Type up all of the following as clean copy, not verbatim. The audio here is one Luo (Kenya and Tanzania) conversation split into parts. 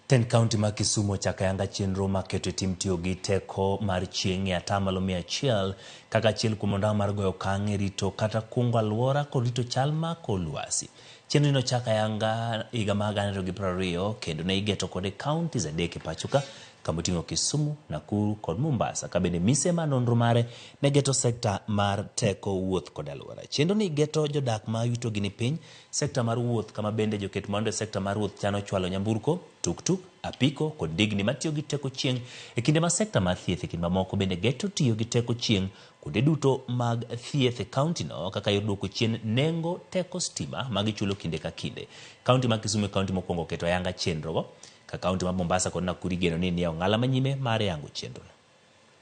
Ten kaunti ma Kisumu ochako ayanga chenro maketo tim tiyo gi teko mar chieng' e atamalo 100 kaka achiel kuom ondamo mar goyo okang' e rito kata kungo alwora kod rito chal ma kor lwasi. Chenro no ochako ayanga higa mar 2020 kendo ne igeto kode kauntis 3 e pacho ka moting'o Kisumu, Nakuru kod Mombasa, ka bende mise ma nonro mare ne geto sekta mar teko wuoth kod alwora. Chenro ni geto jodak ma yutogi ni piny, sekta mar wuoth kama bende joket mwandu e sekta mar wuoth chano chwalo nyamburko, tuk-tuk, apiko kod digni matiyo gi teko chieng' e kinde ma sekta mar thieth e kinde mamoko bende geto tiyo gi teko chieng' kuonde duto mag thieth e kaunti no, kaka yor duoko chien nengo teko stima ma gichulo kinde ka kinde. Kaunti ma Kisumu e kaunti mokwongo keto ayanga chenro go, ka kaunti ma Mombasa kod Nakuru geno ni nie ong'ala manyime mar yango chenro.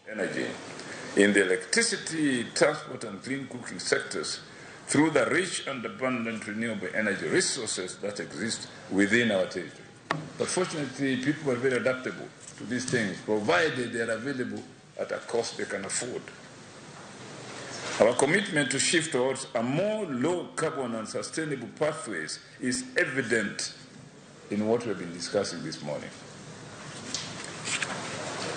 Energy in the electricity, transport and clean cooking sectors through the rich and abundant renewable energy resources that exist within our territory. But fortunately, people are very adaptable to these things, provided they are available at a cost they can afford. Our commitment to shift towards a more low-carbon and sustainable pathways is evident in what we've been discussing this morning.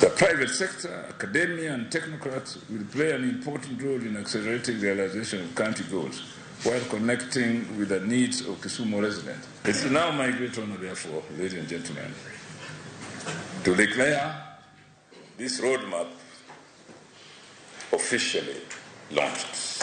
The private sector, academia and technocrats will play an important role in accelerating the realization of county goals while connecting with the needs of Kisumu residents. It's now my great honor, therefore, ladies and gentlemen, to declare this roadmap officially launched.